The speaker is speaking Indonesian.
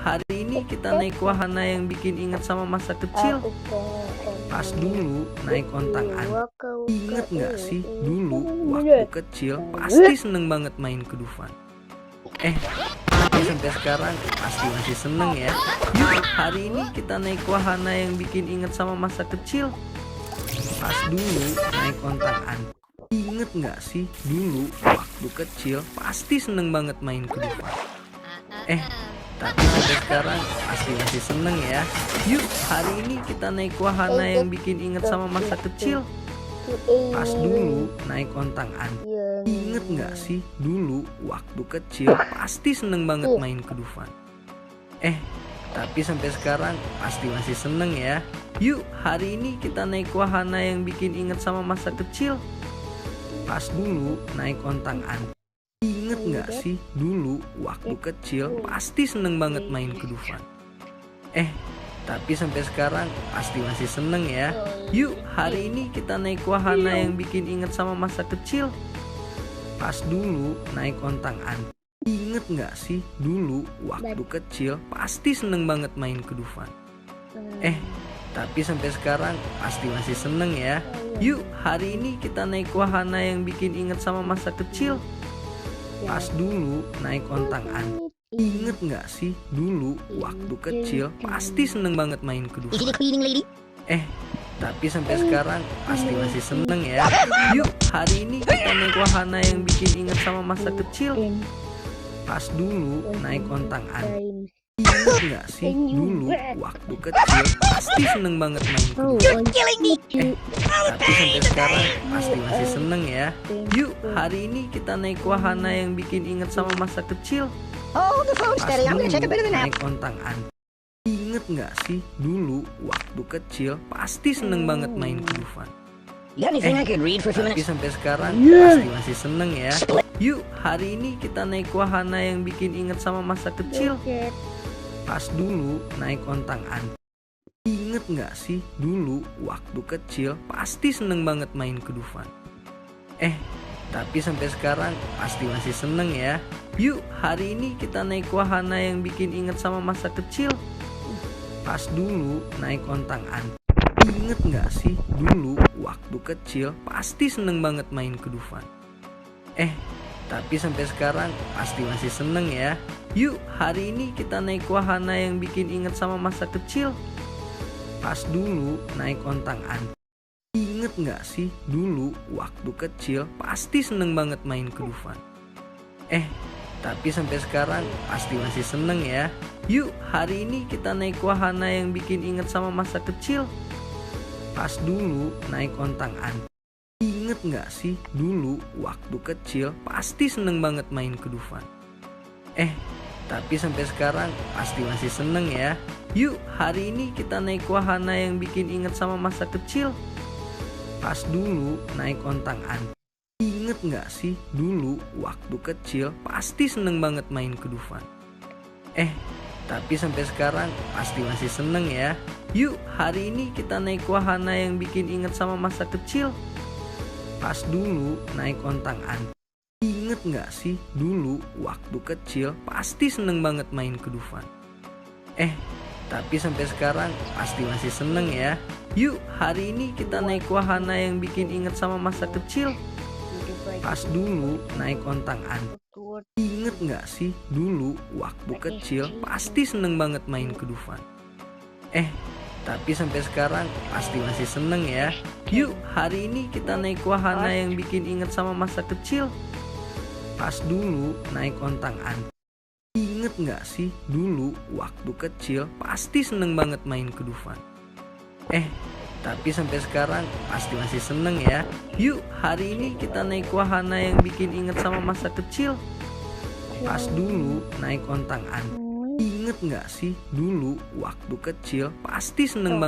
hari ini kita naik wahana yang bikin ingat sama masa kecil. Pas dulu naik ontangan. Ingat nggak sih dulu waktu kecil pasti seneng banget main ke Dufan. Tapi sampai sekarang pasti masih seneng ya. Yuk hari ini kita naik wahana yang bikin ingat sama masa kecil. Pas dulu naik ontangan. Ingat nggak sih dulu waktu kecil pasti seneng banget main ke Dufan. Tapi sampai sekarang pasti masih seneng ya. Yuk hari ini kita naik wahana yang bikin inget sama masa kecil. Pas dulu naik ontangan. Inget nggak sih dulu waktu kecil pasti seneng banget main ke Dufan. Tapi sampai sekarang pasti masih seneng ya. Yuk hari ini kita naik wahana yang bikin inget sama masa kecil. Pas dulu naik ontangan. Ingat nggak sih dulu waktu kecil pasti seneng banget main ke Dufan. Tapi sampai sekarang pasti masih seneng ya. Yuk hari ini kita naik wahana yang bikin inget sama masa kecil. Pas dulu naik ontangan. Ingat nggak sih dulu waktu kecil pasti seneng banget main ke Dufan. Tapi sampai sekarang pasti masih seneng ya. Yuk hari ini kita naik wahana yang bikin inget sama masa kecil. Pas dulu naik ontangan. Inget nggak sih dulu waktu kecil pasti seneng banget main ke Dufan. Tapi sampai sekarang pasti masih seneng ya. Yuk hari ini kita naik wahana yang bikin inget sama masa kecil. Pas dulu naik ontangan. Inget nggak sih dulu waktu kecil pasti seneng banget main ke Dufan. Tapi sampai sekarang pasti masih seneng ya. Yuk hari ini kita naik wahana yang bikin inget sama masa kecil. Pas dulu naik ontangan. Inget nggak sih dulu waktu kecil pasti seneng banget main ke Dufan. Tapi sampai sekarang pasti masih seneng ya. Yuk hari ini kita naik wahana yang bikin inget sama masa kecil. Pas dulu naik ontangan. Inget nggak sih dulu waktu kecil pasti seneng banget main ke Dufan. Tapi sampai sekarang pasti masih seneng ya. Yuk hari ini kita naik wahana yang bikin inget sama masa kecil. Pas dulu naik ontangan. Inget nggak sih dulu waktu kecil pasti seneng banget main ke Dufan. Tapi sampai sekarang pasti masih seneng ya. Yuk hari ini kita naik wahana yang bikin inget sama masa kecil. Pas dulu naik ontangan. Inget nggak sih dulu waktu kecil pasti seneng banget main ke Dufan. Tapi sampai sekarang pasti masih seneng ya. Yuk hari ini kita naik wahana yang bikin inget sama masa kecil. Pas dulu naik ontangan. Inget nggak sih dulu waktu kecil pasti seneng banget main ke Dufan. Tapi sampai sekarang pasti masih seneng ya. Yuk hari ini kita naik wahana yang bikin inget sama masa kecil. Pas dulu naik ontangan. Inget nggak sih dulu waktu kecil pasti seneng banget main ke Dufan. Tapi sampai sekarang pasti masih seneng ya. Yuk hari ini kita naik wahana yang bikin inget sama masa kecil. Pas dulu naik ontangan. Inget nggak sih dulu waktu kecil pasti seneng banget main ke Dufan. Tapi sampai sekarang pasti masih seneng ya. Yuk hari ini kita naik wahana yang bikin inget sama masa kecil. Pas dulu naik ontangan. Inget nggak sih dulu waktu kecil pasti seneng banget main ke Dufan. Tapi sampai sekarang pasti masih seneng ya. Yuk hari ini kita naik wahana yang bikin inget sama masa kecil. Pas dulu naik ontangan. Inget nggak sih dulu waktu kecil pasti seneng banget main ke Dufan. Tapi sampai sekarang pasti masih seneng ya. Yuk hari ini kita naik wahana yang bikin inget sama masa kecil. Pas dulu naik ontangan. Inget nggak sih dulu waktu kecil pasti seneng banget